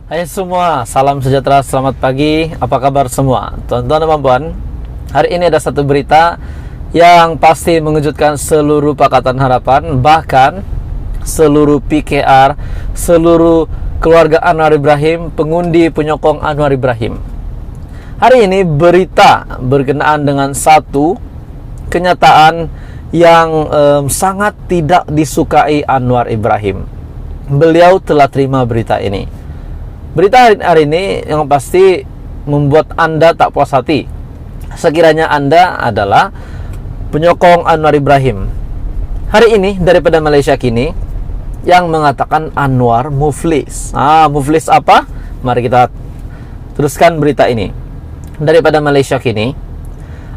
Hai semua, salam sejahtera, selamat pagi. Apa kabar semua? Tuan-tuan dan puan, hari ini ada satu berita yang pasti mengejutkan seluruh Pakatan Harapan, bahkan seluruh PKR, seluruh keluarga Anwar Ibrahim, pengundi penyokong Anwar Ibrahim. Hari ini berita berkenaan dengan satu kenyataan yang sangat tidak disukai Anwar Ibrahim. Beliau telah terima berita ini. Berita hari ini yang pasti membuat Anda tak puas hati. Sekiranya Anda adalah penyokong Anwar Ibrahim. Hari ini daripada Malaysia Kini yang mengatakan Anwar muflis. Muflis apa? Mari kita teruskan berita ini. Daripada Malaysia Kini,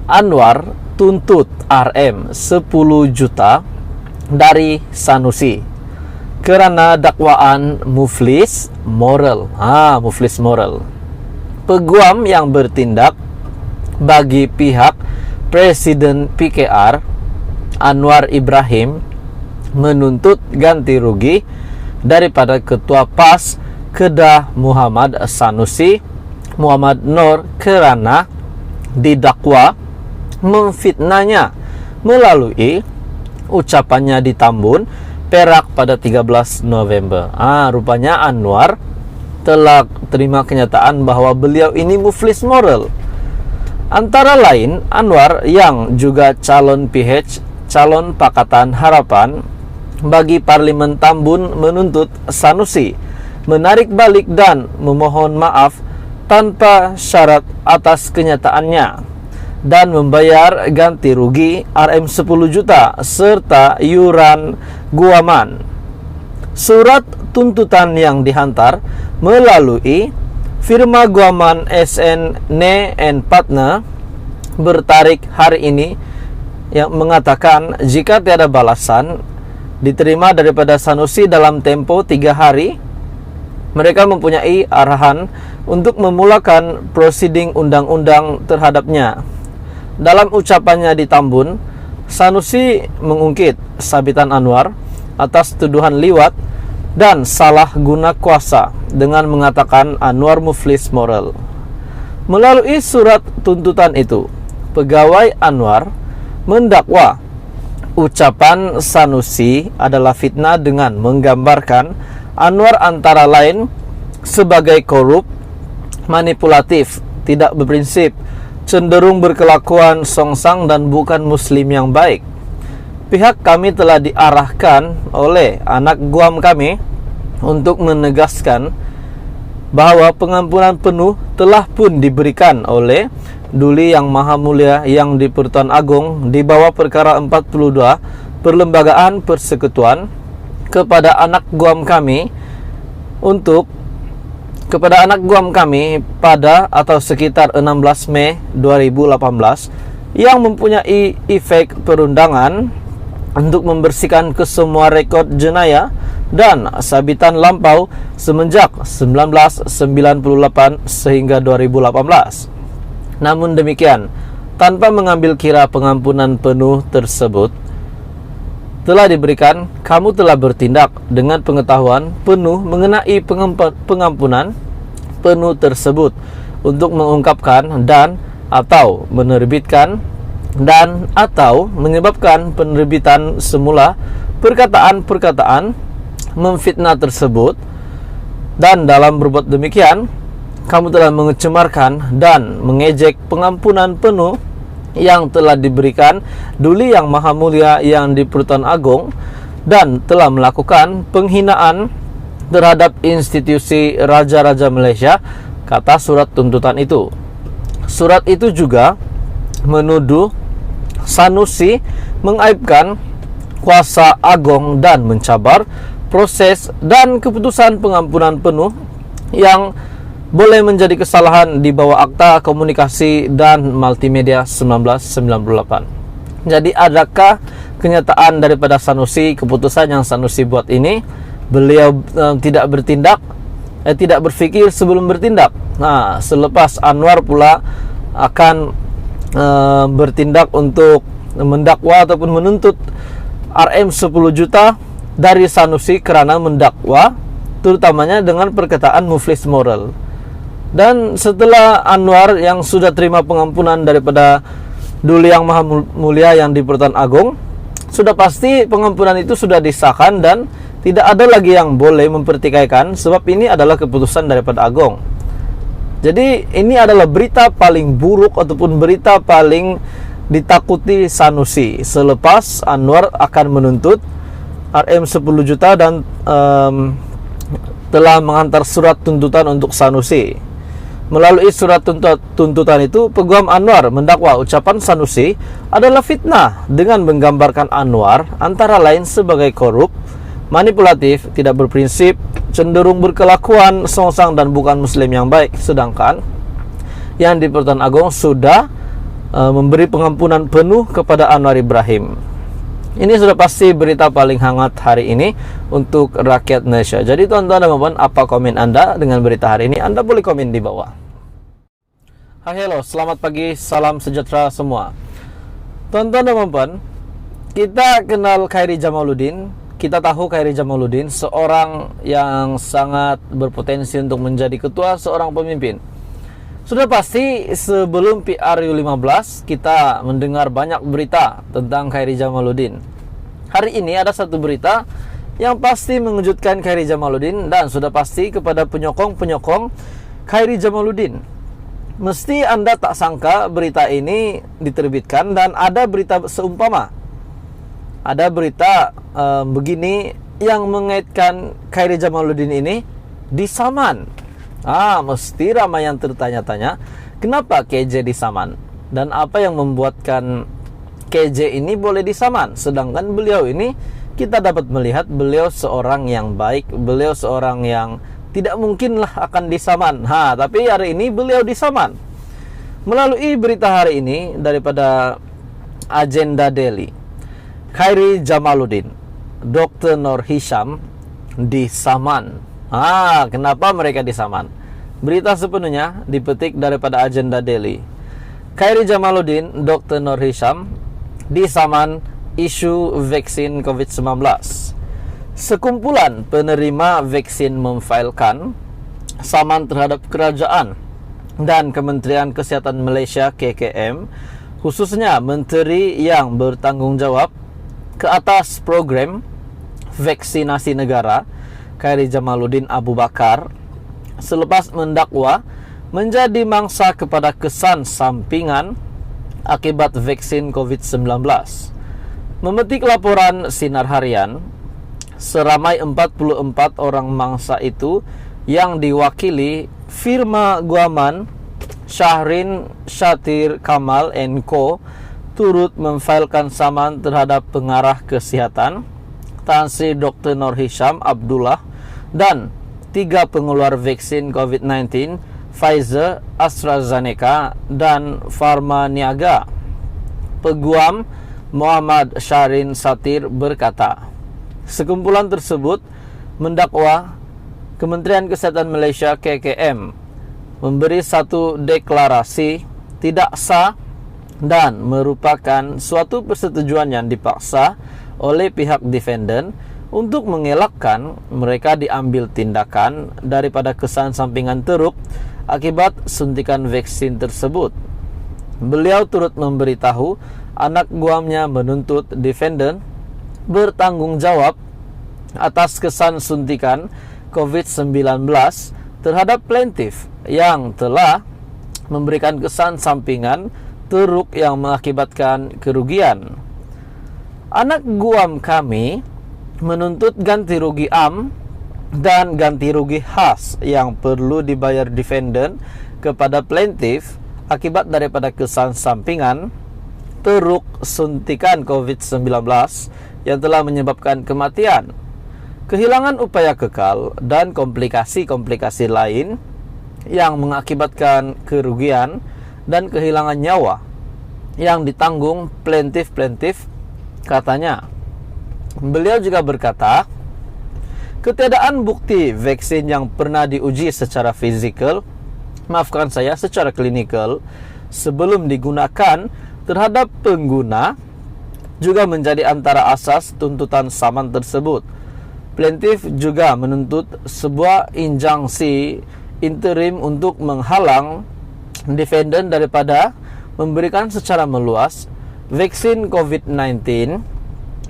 Anwar tuntut RM 10 juta dari Sanusi kerana dakwaan muflis moral. Muflis moral. Peguam yang bertindak bagi pihak Presiden PKR Anwar Ibrahim menuntut ganti rugi daripada Ketua PAS Kedah Muhammad Sanusi Muhammad Nur kerana didakwa memfitnahnya melalui ucapannya di Tambun, Perak pada 13 November. Rupanya Anwar telah terima kenyataan bahawa beliau ini muflis moral. Antara lain, Anwar yang juga calon PH, calon Pakatan Harapan bagi Parlimen Tambun menuntut Sanusi menarik balik dan memohon maaf tanpa syarat atas kenyataannya dan membayar ganti rugi RM 10 juta serta yuran guaman. Surat tuntutan yang dihantar melalui firma guaman SN Ne and Partner bertarik hari ini yang mengatakan jika tiada balasan diterima daripada Sanusi dalam tempo 3 hari, mereka mempunyai arahan untuk memulakan prosiding undang-undang terhadapnya. Dalam ucapannya di Tambun, Sanusi mengungkit sabitan Anwar atas tuduhan liwat dan salah guna kuasa dengan mengatakan Anwar muflis moral. Melalui surat tuntutan itu, pegawai Anwar mendakwa ucapan Sanusi adalah fitnah dengan menggambarkan Anwar antara lain sebagai korup, manipulatif, tidak berprinsip, cenderung berkelakuan songsang dan bukan muslim yang baik. Pihak kami telah diarahkan oleh anak guam kami untuk menegaskan bahawa pengampunan penuh telah pun diberikan oleh Duli Yang Maha Mulia Yang di-Pertuan Agong di bawah perkara 42 Perlembagaan Persekutuan kepada anak guam kami pada atau sekitar 16 Mei 2018 yang mempunyai efek perundangan untuk membersihkan kesemua rekod jenayah dan sabitan lampau semenjak 1998 sehingga 2018. Namun demikian, tanpa mengambil kira pengampunan penuh tersebut telah diberikan, kamu telah bertindak dengan pengetahuan penuh mengenai pengampunan penuh tersebut untuk mengungkapkan dan atau menerbitkan dan atau menyebabkan penerbitan semula perkataan-perkataan memfitnah tersebut, dan dalam berbuat demikian kamu telah mencemarkan dan mengejek pengampunan penuh yang telah diberikan Duli Yang Maha Mulia Yang di-Pertuan Agong dan telah melakukan penghinaan terhadap institusi Raja-Raja Malaysia, kata surat tuntutan itu. Surat itu juga menuduh Sanusi mengaibkan kuasa agong dan mencabar proses dan keputusan pengampunan penuh yang boleh menjadi kesalahan di bawah Akta Komunikasi dan Multimedia 1998. Jadi adakah kenyataan daripada Sanusi, keputusan yang Sanusi buat ini, beliau tidak bertindak, tidak berfikir sebelum bertindak. Selepas Anwar pula akan bertindak untuk mendakwa ataupun menuntut RM 10 juta dari Sanusi kerana mendakwa terutamanya dengan perkataan muflis moral. Dan setelah Anwar yang sudah terima pengampunan daripada Duli Yang Maha Mulia yang di Pertuan Agung, sudah pasti pengampunan itu sudah disahkan dan tidak ada lagi yang boleh mempertikaikan, sebab ini adalah keputusan daripada Agung. Jadi ini adalah berita paling buruk ataupun berita paling ditakuti Sanusi selepas Anwar akan menuntut RM 10 juta dan telah menghantar surat tuntutan untuk Sanusi. Melalui surat tuntutan itu, Peguam Anwar mendakwa ucapan Sanusi adalah fitnah dengan menggambarkan Anwar antara lain sebagai korup, manipulatif, tidak berprinsip, cenderung berkelakuan songsang dan bukan muslim yang baik. Sedangkan yang di Pertuan Agung sudah memberi pengampunan penuh kepada Anwar Ibrahim. Ini sudah pasti berita paling hangat hari ini untuk rakyat Indonesia. Jadi tuan-tuan dan puan, apa komen Anda dengan berita hari ini? Anda boleh komen di bawah. Hai, hello, selamat pagi, salam sejahtera semua. Tuan-tuan dan puan, kita kenal Khairi Jamaluddin. Kita tahu Khairi Jamaluddin seorang yang sangat berpotensi untuk menjadi ketua, seorang pemimpin. Sudah pasti sebelum PRU15 kita mendengar banyak berita tentang Khairi Jamaluddin. Hari ini ada satu berita yang pasti mengejutkan Khairi Jamaluddin dan sudah pasti kepada penyokong-penyokong Khairi Jamaluddin. Mesti Anda tak sangka berita ini diterbitkan dan ada berita seumpama. Ada berita begini yang mengaitkan Khairi Jamaluddin ini disaman. Mesti ramai yang tertanya-tanya, kenapa KJ disaman? Dan apa yang membuatkan KJ ini boleh disaman? Sedangkan beliau ini, kita dapat melihat beliau seorang yang baik, beliau seorang yang tidak mungkinlah akan disaman. Tapi hari ini beliau disaman. Melalui berita hari ini daripada Agenda Daily, Khairi Jamaluddin, Dr. Nur Hisham disaman. Kenapa mereka disaman? Berita sepenuhnya dipetik daripada Agenda Daily. Khairi Jamaluddin, Dr. Nur Hisham disaman isu vaksin COVID-19. Sekumpulan penerima vaksin memfailkan saman terhadap kerajaan dan Kementerian Kesihatan Malaysia KKM, khususnya menteri yang bertanggung jawab ke atas program vaksinasi negara, Khairi Jamaluddin Abu Bakar, selepas mendakwa menjadi mangsa kepada kesan sampingan akibat vaksin COVID-19. Memetik laporan Sinar Harian, seramai 44 orang mangsa itu yang diwakili firma Guaman Syahrin Shatir Kamal & Co turut memfailkan saman terhadap pengarah kesihatan Tan Sri Dr. Nur Hisham Abdullah dan 3 pengeluar vaksin COVID-19 Pfizer, AstraZeneca dan Pharma Niaga. Peguam Muhammad Syahrin Satir berkata, sekumpulan tersebut mendakwa Kementerian Kesehatan Malaysia KKM memberi satu deklarasi tidak sah dan merupakan suatu persetujuan yang dipaksa oleh pihak defendant untuk mengelakkan mereka diambil tindakan daripada kesan sampingan teruk akibat suntikan vaksin tersebut. Beliau turut memberitahu anak guamnya menuntut defendant bertanggung jawab atas kesan suntikan COVID-19 terhadap plaintiff yang telah memberikan kesan sampingan teruk yang mengakibatkan kerugian. Anak guam kami menuntut ganti rugi am dan ganti rugi khas yang perlu dibayar defendant kepada plaintiff akibat daripada kesan sampingan teruk suntikan COVID-19 yang telah menyebabkan kematian, kehilangan upaya kekal, dan komplikasi-komplikasi lain yang mengakibatkan kerugian dan kehilangan nyawa yang ditanggung plaintiff, katanya. Beliau juga berkata, ketiadaan bukti vaksin yang pernah diuji secara secara klinikal sebelum digunakan terhadap pengguna juga menjadi antara asas tuntutan saman tersebut. Plaintiff juga menuntut sebuah injunksi interim untuk menghalang defendant daripada memberikan secara meluas vaksin COVID-19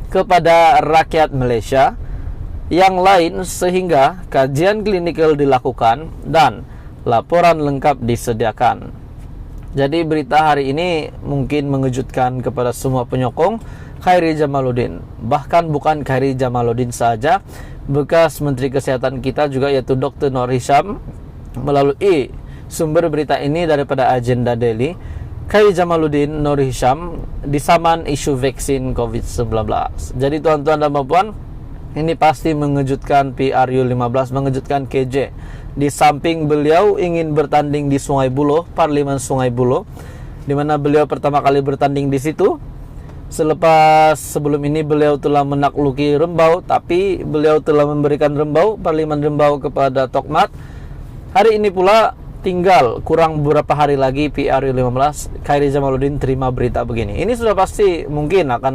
kepada rakyat Malaysia yang lain sehingga kajian klinikal dilakukan dan laporan lengkap disediakan. Jadi berita hari ini mungkin mengejutkan kepada semua penyokong Khairy Jamaluddin. Bahkan bukan Khairy Jamaluddin saja, bekas Menteri Kesehatan kita juga yaitu Dr. Noor Hisham melalui sumber berita ini daripada Agenda Daily. Khairy Jamaluddin, Noor Hisham disaman isu vaksin COVID-19. Jadi tuan-tuan dan puan, ini pasti mengejutkan PRU15, mengejutkan KJ. Di samping beliau ingin bertanding di Sungai Buloh, Parlimen Sungai Buloh, di mana beliau pertama kali bertanding di situ. Sebelum ini beliau telah menakluki Rembau, tapi beliau telah memberikan Parlimen Rembau kepada Tokmat. Hari ini pula tinggal kurang beberapa hari lagi PRU15, Khairy Jamaluddin terima berita begini. Ini sudah pasti mungkin akan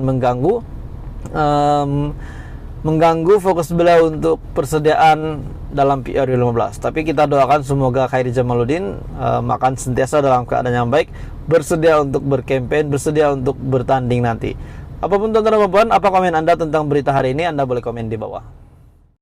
mengganggu fokus beliau untuk persediaan dalam PRU15. Tapi kita doakan semoga Khairy Jamaluddin akan sentiasa dalam keadaan yang baik, bersedia untuk berkempen, bersedia untuk bertanding nanti. Apapun tuan-tuan dan puan, apa komen Anda tentang berita hari ini? Anda boleh komen di bawah.